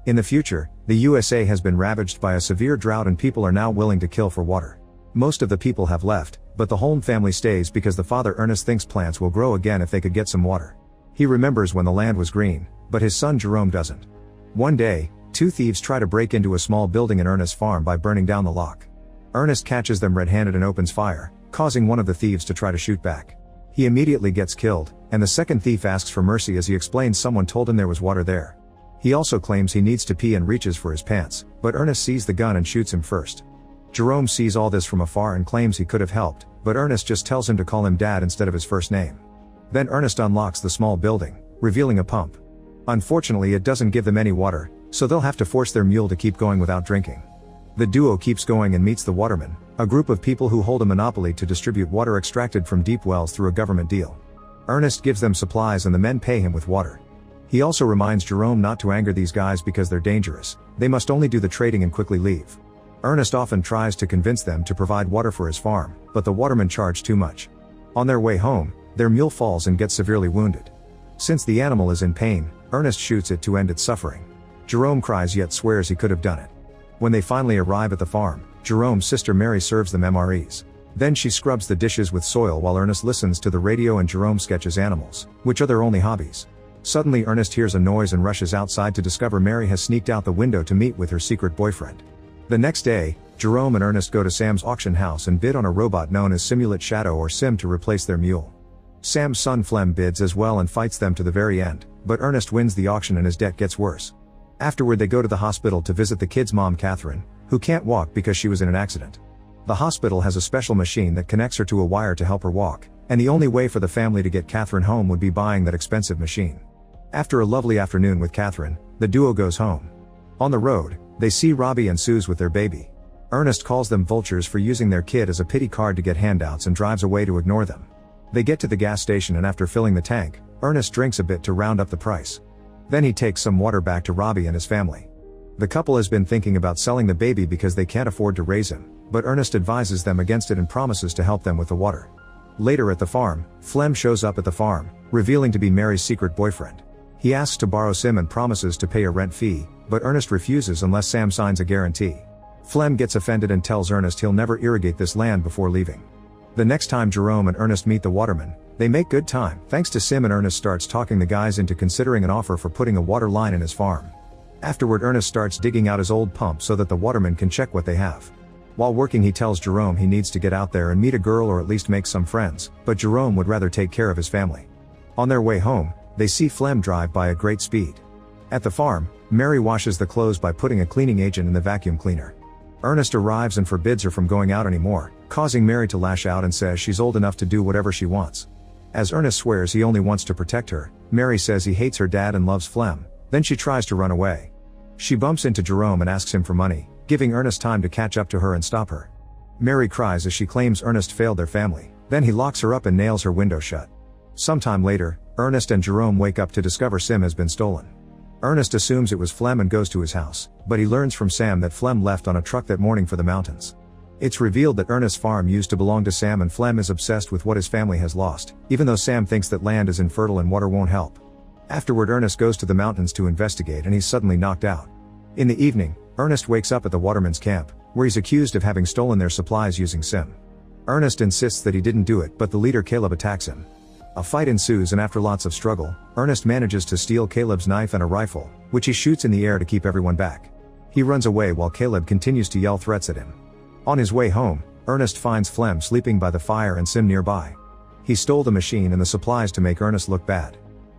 In the future, the USA has been ravaged by a severe drought and people are now willing to kill for water. Most of the people have left, but the Holm family stays because the father Ernest thinks plants will grow again if they could get some water. He remembers when the land was green, but his son Jerome doesn't. One day, two thieves try to break into a small building in Ernest's farm by burning down the lock. Ernest catches them red-handed and opens fire, causing one of the thieves to try to shoot back. He immediately gets killed, and the second thief asks for mercy as he explains someone told him there was water there. He also claims he needs to pee and reaches for his pants, but Ernest sees the gun and shoots him first. Jerome sees all this from afar and claims he could have helped, but Ernest just tells him to call him Dad instead of his first name. Then Ernest unlocks the small building, revealing a pump. Unfortunately, it doesn't give them any water, so they'll have to force their mule to keep going without drinking. The duo keeps going and meets the watermen, a group of people who hold a monopoly to distribute water extracted from deep wells through a government deal. Ernest gives them supplies and the men pay him with water. He also reminds Jerome not to anger these guys because they're dangerous, they must only do the trading and quickly leave. Ernest often tries to convince them to provide water for his farm, but the watermen charge too much. On their way home, their mule falls and gets severely wounded. Since the animal is in pain, Ernest shoots it to end its suffering. Jerome cries yet swears he could have done it. When they finally arrive at the farm, Jerome's sister Mary serves them MREs. Then she scrubs the dishes with soil while Ernest listens to the radio and Jerome sketches animals, which are their only hobbies. Suddenly Ernest hears a noise and rushes outside to discover Mary has sneaked out the window to meet with her secret boyfriend. The next day, Jerome and Ernest go to Sam's auction house and bid on a robot known as Simulate Shadow or Sim to replace their mule. Sam's son Flem bids as well and fights them to the very end, but Ernest wins the auction and his debt gets worse. Afterward they go to the hospital to visit the kid's mom Catherine, who can't walk because she was in an accident. The hospital has a special machine that connects her to a wire to help her walk, and the only way for the family to get Catherine home would be buying that expensive machine. After a lovely afternoon with Catherine, the duo goes home. On the road, they see Robbie and Suze with their baby. Ernest calls them vultures for using their kid as a pity card to get handouts and drives away to ignore them. They get to the gas station and after filling the tank, Ernest drinks a bit to round up the price. Then he takes some water back to Robbie and his family. The couple has been thinking about selling the baby because they can't afford to raise him, but Ernest advises them against it and promises to help them with the water. Later at the farm, Flem shows up at the farm, revealing to be Mary's secret boyfriend. He asks to borrow Sim and promises to pay a rent fee, but Ernest refuses unless Sam signs a guarantee. Flem gets offended and tells Ernest he'll never irrigate this land before leaving. The next time Jerome and Ernest meet the watermen, they make good time, thanks to Sim, and Ernest starts talking the guys into considering an offer for putting a water line in his farm. Afterward Ernest starts digging out his old pump so that the watermen can check what they have. While working he tells Jerome he needs to get out there and meet a girl or at least make some friends, but Jerome would rather take care of his family. On their way home, they see Flem drive by at great speed. At the farm, Mary washes the clothes by putting a cleaning agent in the vacuum cleaner. Ernest arrives and forbids her from going out anymore, causing Mary to lash out and says she's old enough to do whatever she wants. As Ernest swears he only wants to protect her, Mary says he hates her dad and loves Flem, then she tries to run away. She bumps into Jerome and asks him for money, giving Ernest time to catch up to her and stop her. Mary cries as she claims Ernest failed their family, then he locks her up and nails her window shut. Sometime later, Ernest and Jerome wake up to discover Sim has been stolen. Ernest assumes it was Flem and goes to his house, but he learns from Sam that Flem left on a truck that morning for the mountains. It's revealed that Ernest's farm used to belong to Sam and Flem is obsessed with what his family has lost, even though Sam thinks that land is infertile and water won't help. Afterward Ernest goes to the mountains to investigate and he's suddenly knocked out. In the evening, Ernest wakes up at the watermen's camp, where he's accused of having stolen their supplies using Sim. Ernest insists that he didn't do it, but the leader Caleb attacks him. A fight ensues and after lots of struggle, Ernest manages to steal Caleb's knife and a rifle, which he shoots in the air to keep everyone back. He runs away while Caleb continues to yell threats at him. On his way home, Ernest finds Flem sleeping by the fire and Sim nearby. He stole the machine and the supplies to make Ernest look bad.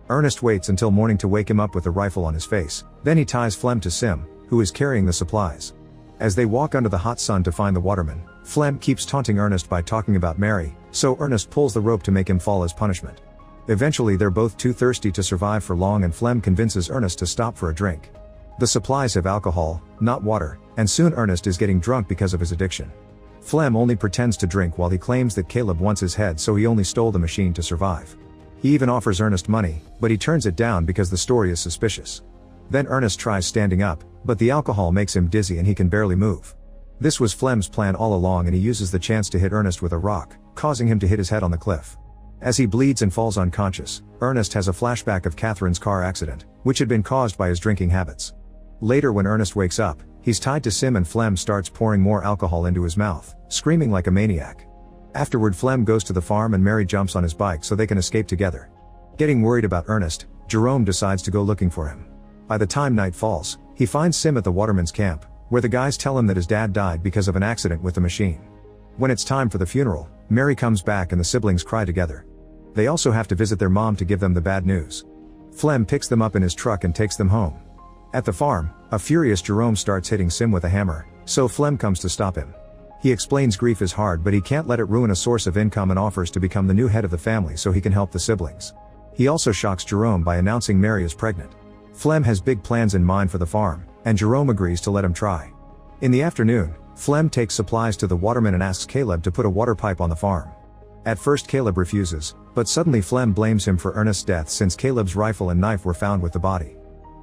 Ernest waits until morning to wake him up with the rifle on his face, then he ties Flem to Sim, who is carrying the supplies. As they walk under the hot sun to find the waterman, Flem keeps taunting Ernest by talking about Mary, so Ernest pulls the rope to make him fall as punishment. Eventually they're both too thirsty to survive for long and Flem convinces Ernest to stop for a drink. The supplies have alcohol, not water, and soon Ernest is getting drunk because of his addiction. Flem only pretends to drink while he claims that Caleb wants his head so he only stole the machine to survive. He even offers Ernest money, but he turns it down because the story is suspicious. Then Ernest tries standing up, but the alcohol makes him dizzy and he can barely move. This was Flem's plan all along and he uses the chance to hit Ernest with a rock, causing him to hit his head on the cliff. As he bleeds and falls unconscious, Ernest has a flashback of Catherine's car accident, which had been caused by his drinking habits. Later when Ernest wakes up, he's tied to Sim and Flem starts pouring more alcohol into his mouth, screaming like a maniac. Afterward Flem goes to the farm and Mary jumps on his bike so they can escape together. Getting worried about Ernest, Jerome decides to go looking for him. By the time night falls, he finds Sim at the waterman's camp, where the guys tell him that his dad died because of an accident with the machine. When it's time for the funeral, Mary comes back and the siblings cry together. They also have to visit their mom to give them the bad news. Flem picks them up in his truck and takes them home. At the farm, a furious Jerome starts hitting Sim with a hammer, so Flem comes to stop him. He explains grief is hard but he can't let it ruin a source of income and offers to become the new head of the family so he can help the siblings. He also shocks Jerome by announcing Mary is pregnant. Flem has big plans in mind for the farm, and Jerome agrees to let him try. In the afternoon, Flem takes supplies to the waterman and asks Caleb to put a water pipe on the farm. At first Caleb refuses, but suddenly Flem blames him for Ernest's death since Caleb's rifle and knife were found with the body.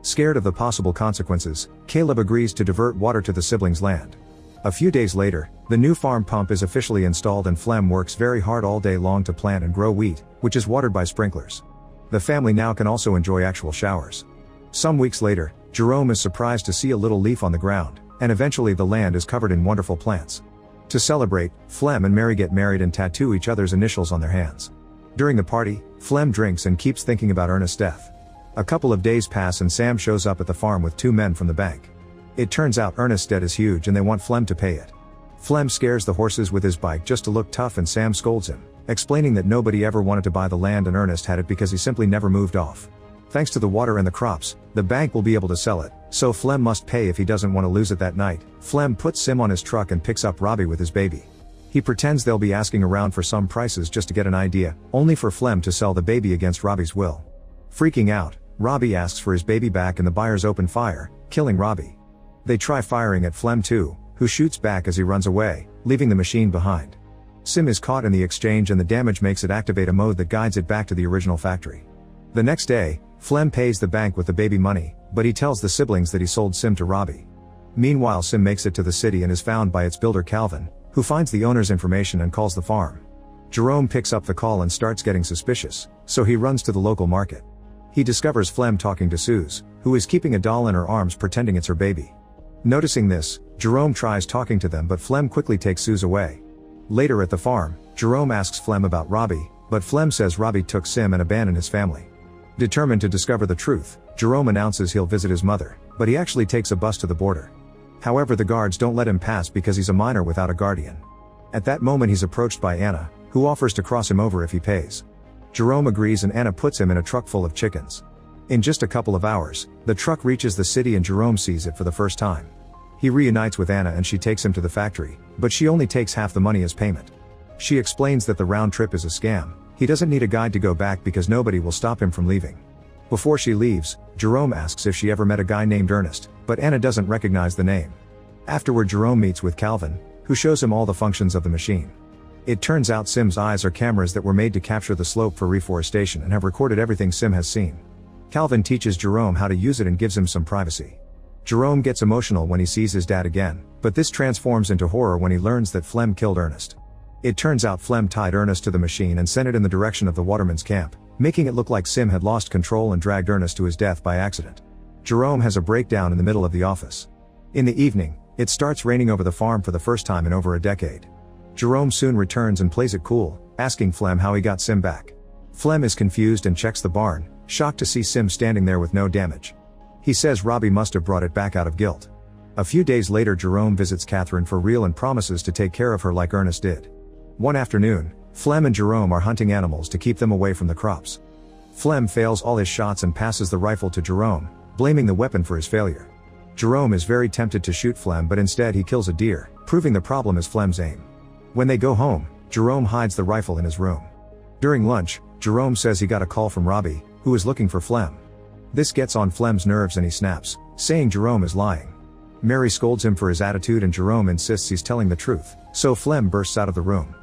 Scared of the possible consequences, Caleb agrees to divert water to the siblings' land. A few days later, the new farm pump is officially installed and Flem works very hard all day long to plant and grow wheat, which is watered by sprinklers. The family now can also enjoy actual showers. Some weeks later, Jerome is surprised to see a little leaf on the ground, and eventually the land is covered in wonderful plants. To celebrate, Flem and Mary get married and tattoo each other's initials on their hands. During the party, Flem drinks and keeps thinking about Ernest's death. A couple of days pass and Sam shows up at the farm with two men from the bank. It turns out Ernest's debt is huge and they want Flem to pay it. Flem scares the horses with his bike just to look tough and Sam scolds him, explaining that nobody ever wanted to buy the land and Ernest had it because he simply never moved off. Thanks to the water and the crops, the bank will be able to sell it, so Flem must pay if he doesn't want to lose it that night. Flem puts Sim on his truck and picks up Robbie with his baby. He pretends they'll be asking around for some prices just to get an idea, only for Flem to sell the baby against Robbie's will. Freaking out, Robbie asks for his baby back and the buyers open fire, killing Robbie. They try firing at Flem too, who shoots back as he runs away, leaving the machine behind. Sim is caught in the exchange and the damage makes it activate a mode that guides it back to the original factory. The next day, Flem pays the bank with the baby money, but he tells the siblings that he sold Sim to Robbie. Meanwhile Sim makes it to the city and is found by its builder Calvin, who finds the owner's information and calls the farm. Jerome picks up the call and starts getting suspicious, so he runs to the local market. He discovers Flem talking to Suze, who is keeping a doll in her arms pretending it's her baby. Noticing this, Jerome tries talking to them but Flem quickly takes Suze away. Later at the farm, Jerome asks Flem about Robbie, but Flem says Robbie took Sim and abandoned his family. Determined to discover the truth, Jerome announces he'll visit his mother, but he actually takes a bus to the border. However, the guards don't let him pass because he's a minor without a guardian. At that moment he's approached by Anna, who offers to cross him over if he pays. Jerome agrees and Anna puts him in a truck full of chickens. In just a couple of hours, the truck reaches the city and Jerome sees it for the first time. He reunites with Anna and she takes him to the factory, but she only takes half the money as payment. She explains that the round trip is a scam. He doesn't need a guide to go back because nobody will stop him from leaving. Before she leaves, Jerome asks if she ever met a guy named Ernest, but Anna doesn't recognize the name. Afterward Jerome meets with Calvin, who shows him all the functions of the machine. It turns out Sim's eyes are cameras that were made to capture the slope for reforestation and have recorded everything Sim has seen. Calvin teaches Jerome how to use it and gives him some privacy. Jerome gets emotional when he sees his dad again, but this transforms into horror when he learns that Flem killed Ernest. It turns out Flem tied Ernest to the machine and sent it in the direction of the waterman's camp, making it look like Sim had lost control and dragged Ernest to his death by accident. Jerome has a breakdown in the middle of the office. In the evening, it starts raining over the farm for the first time in over a decade. Jerome soon returns and plays it cool, asking Flem how he got Sim back. Flem is confused and checks the barn, shocked to see Sim standing there with no damage. He says Robbie must have brought it back out of guilt. A few days later Jerome visits Catherine for real and promises to take care of her like Ernest did. One afternoon, Flem and Jerome are hunting animals to keep them away from the crops. Flem fails all his shots and passes the rifle to Jerome, blaming the weapon for his failure. Jerome is very tempted to shoot Flem but instead he kills a deer, proving the problem is Flem's aim. When they go home, Jerome hides the rifle in his room. During lunch, Jerome says he got a call from Robbie, who is looking for Flem. This gets on Flem's nerves and he snaps, saying Jerome is lying. Mary scolds him for his attitude and Jerome insists he's telling the truth, so Flem bursts out of the room.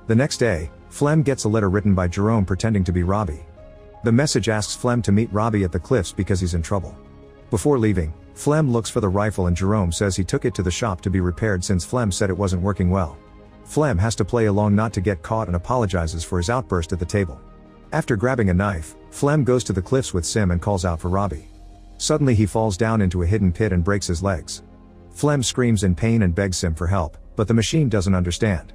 The next day, Flem gets a letter written by Jerome pretending to be Robbie. The message asks Flem to meet Robbie at the cliffs because he's in trouble. Before leaving, Flem looks for the rifle and Jerome says he took it to the shop to be repaired since Flem said it wasn't working well. Flem has to play along not to get caught and apologizes for his outburst at the table. After grabbing a knife, Flem goes to the cliffs with Sim and calls out for Robbie. Suddenly he falls down into a hidden pit and breaks his legs. Flem screams in pain and begs Sim for help, but the machine doesn't understand.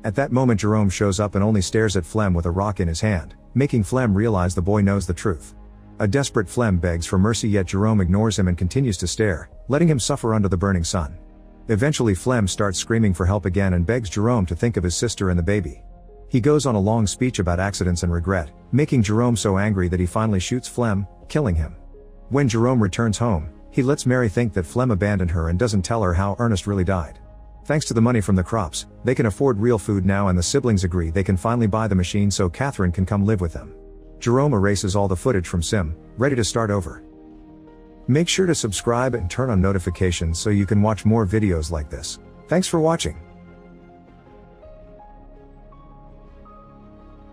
At that moment Jerome shows up and only stares at Flem with a rock in his hand, making Flem realize the boy knows the truth. A desperate Flem begs for mercy, yet Jerome ignores him and continues to stare, letting him suffer under the burning sun. Eventually Flem starts screaming for help again and begs Jerome to think of his sister and the baby. He goes on a long speech about accidents and regret, making Jerome so angry that he finally shoots Flem, killing him. When Jerome returns home, he lets Mary think that Flem abandoned her and doesn't tell her how Ernest really died. Thanks to the money from the crops, they can afford real food now, and the siblings agree they can finally buy the machine so Catherine can come live with them. Jerome erases all the footage from Sim, ready to start over. Make sure to subscribe and turn on notifications so you can watch more videos like this. Thanks for watching.